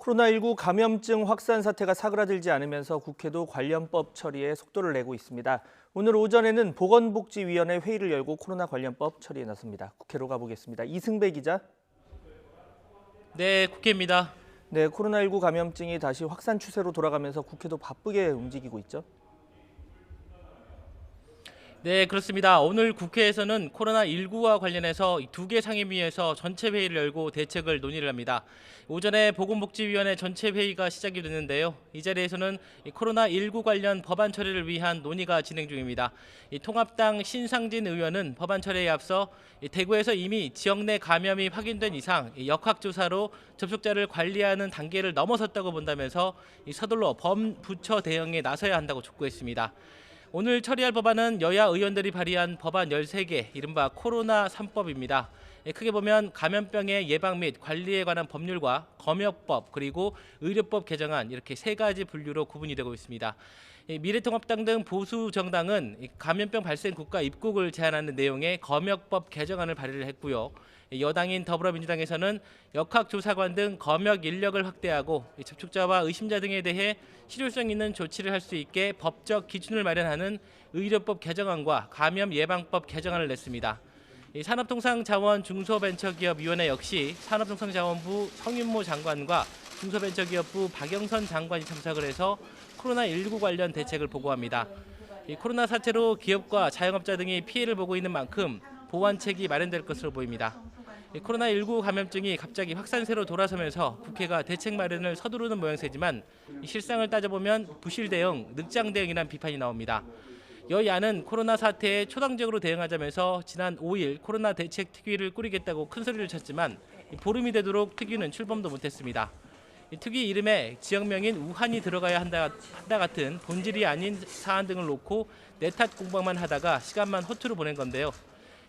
코로나19 감염증 확산 사태가 사그라들지 않으면서 국회도 관련법 처리에 속도를 내고 있습니다. 오늘 오전에는 보건복지위원회 회의를 열고 코로나 관련법 처리에 나섭니다. 국회로 가보겠습니다. 이승배 기자. 네, 국회입니다. 네, 코로나19 감염증이 다시 확산 추세로 돌아가면서 국회도 바쁘게 움직이고 있죠. 네, 그렇습니다. 오늘 국회에서는 코로나19와 관련해서 두 개 상임위에서 전체 회의를 열고 대책을 논의를 합니다. 오전에 보건복지위원회 전체 회의가 시작이 됐는데요. 이 자리에서는 코로나19 관련 법안 처리를 위한 논의가 진행 중입니다. 통합당 신상진 의원은 법안 처리에 앞서 대구에서 이미 지역 내 감염이 확인된 이상 역학조사로 접촉자를 관리하는 단계를 넘어섰다고 본다면서 서둘러 범부처 대응에 나서야 한다고 촉구했습니다. 오늘 처리할 법안은 여야 의원들이 발의한 법안 13개, 이른바 코로나 3법입니다. 크게 보면 감염병의 예방 및 관리에 관한 법률과 검역법 그리고 의료법 개정안 이렇게 세 가지 분류로 구분이 되고 있습니다. 미래통합당 등 보수 정당은 감염병 발생 국가 입국을 제한하는 내용의 검역법 개정안을 발의를 했고요. 여당인 더불어민주당에서는 역학조사관 등 검역 인력을 확대하고 접촉자와 의심자 등에 대해 실효성 있는 조치를 할 수 있게 법적 기준을 마련하는 의료법 개정안과 감염 예방법 개정안을 냈습니다. 산업통상자원 중소벤처기업위원회 역시 산업통상자원부 성윤모 장관과 중소벤처기업부 박영선 장관이 참석을 해서 코로나19 관련 대책을 보고합니다. 코로나 사태로 기업과 자영업자 등이 피해를 보고 있는 만큼 보완책이 마련될 것으로 보입니다. 코로나19 감염증이 갑자기 확산세로 돌아서면서 국회가 대책 마련을 서두르는 모양새지만 실상을 따져보면 부실 대응, 늑장 대응이란 비판이 나옵니다. 여야는 코로나 사태에 초당적으로 대응하자면서 지난 5일 코로나 대책 특위를 꾸리겠다고 큰 소리를 쳤지만 보름이 되도록 특위는 출범도 못했습니다. 특위 이름에 지역명인 우한이 들어가야 한다 같은 본질이 아닌 사안 등을 놓고 내탓 공방만 하다가 시간만 허투루 보낸 건데요.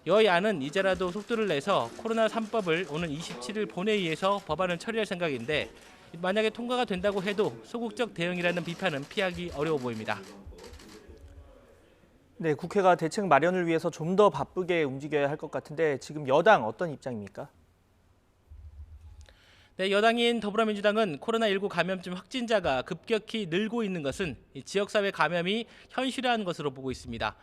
여야는 이제라도 속도를 내서 코로나 3법을 오는 27일 본회의에서 법안을 처리할 생각인데 만약에 통과가 된다고 해도 소극적 대응이라는 비판은 피하기 어려워 보입니다. 네, 국회가 대책 마련을 위해서 좀 더 바쁘게 움직여야 할 것 같은데 지금 여당 어떤 입장입니까? 네, 여당인 더불어민주당은 코로나19 감염증 확진자가 급격히 늘고 있는 것은 지역사회 감염이 현실화한 것으로 보고 있습니다.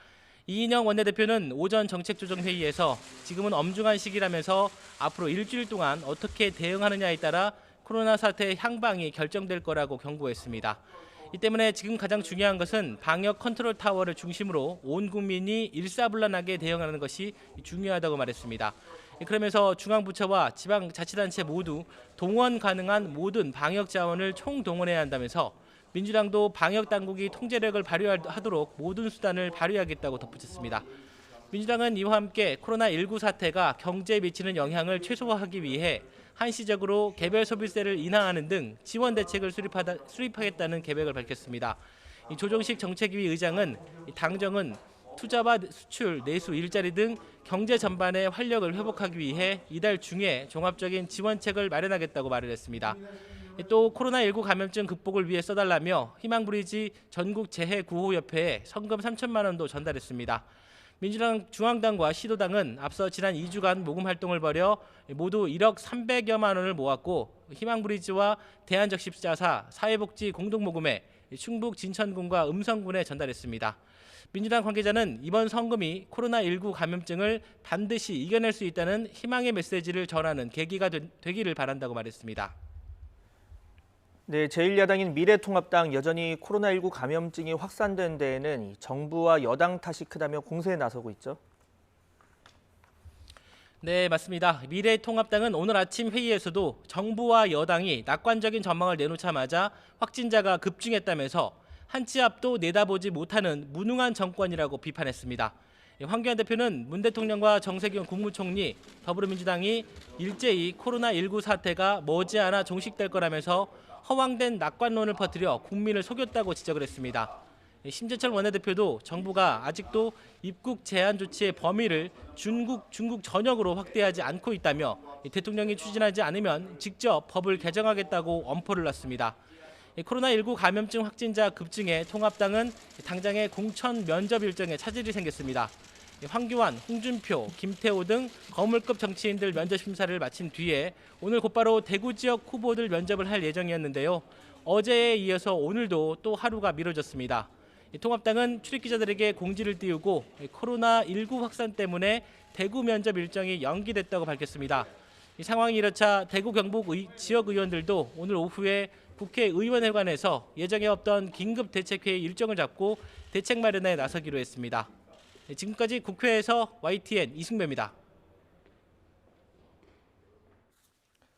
이인영 원내대표는 오전 정책조정회의에서 지금은 엄중한 시기라면서 앞으로 일주일 동안 어떻게 대응하느냐에 따라 코로나 사태의 향방이 결정될 거라고 경고했습니다. 이 때문에 지금 가장 중요한 것은 방역 컨트롤 타워를 중심으로 온 국민이 일사불란하게 대응하는 것이 중요하다고 말했습니다. 그러면서 중앙부처와 지방자치단체 모두 동원 가능한 모든 방역 자원을 총동원해야 한다면서 민주당도 방역 당국이 통제력을 발휘하도록 모든 수단을 발휘하겠다고 덧붙였습니다. 민주당은 이와 함께 코로나19 사태가 경제에 미치는 영향을 최소화하기 위해 한시적으로 개별 소비세를 인하하는 등 지원 대책을 수립하겠다는 계획을 밝혔습니다. 조정식 정책위 의장은 당정은 투자와 수출, 내수, 일자리 등 경제 전반의 활력을 회복하기 위해 이달 중에 종합적인 지원책을 마련하겠다고 말을 했습니다. 또 코로나19 감염증 극복을 위해 써달라며 희망브리지 전국재해구호협회에 성금 3천만 원도 전달했습니다. 민주당 중앙당과 시도당은 앞서 지난 2주간 모금 활동을 벌여 모두 1억 300여만 원을 모았고 희망브리지와 대한적십자사 사회복지 공동모금회 충북 진천군과 음성군에 전달했습니다. 민주당 관계자는 이번 성금이 코로나19 감염증을 반드시 이겨낼 수 있다는 희망의 메시지를 전하는 계기가 되기를 바란다고 말했습니다. 네, 제1야당인 미래통합당 여전히 코로나19 감염증이 확산된 데에는 정부와 여당 탓이 크다며 공세에 나서고 있죠. 네, 맞습니다. 미래통합당은 오늘 아침 회의에서도 정부와 여당이 낙관적인 전망을 내놓자마자 확진자가 급증했다면서 한 치 앞도 내다보지 못하는 무능한 정권이라고 비판했습니다. 황교안 대표는 문 대통령과 정세균 국무총리, 더불어민주당이 일제히 코로나19 사태가 머지않아 종식될 거라면서 허황된 낙관론을 퍼뜨려 국민을 속였다고 지적을 했습니다. 심재철 원내대표도 정부가 아직도 입국 제한 조치의 범위를 중국 전역으로 확대하지 않고 있다며 대통령이 추진하지 않으면 직접 법을 개정하겠다고 엄포를 놨습니다. 코로나19 감염증 확진자 급증에 통합당은 당장의 공천 면접 일정에 차질이 생겼습니다. 황교안, 홍준표, 김태호 등 거물급 정치인들 면접 심사를 마친 뒤에 오늘 곧바로 대구 지역 후보들 면접을 할 예정이었는데요. 어제에 이어서 오늘도 또 하루가 미뤄졌습니다. 통합당은 출입기자들에게 공지를 띄우고 코로나19 확산 때문에 대구 면접 일정이 연기됐다고 밝혔습니다. 이 상황이 이렇자 대구 경북 지역 의원들도 오늘 오후에 국회의원회관에서 예정에 없던 긴급 대책회의 일정을 잡고 대책 마련에 나서기로 했습니다. 지금까지 국회에서 YTN 이승배입니다.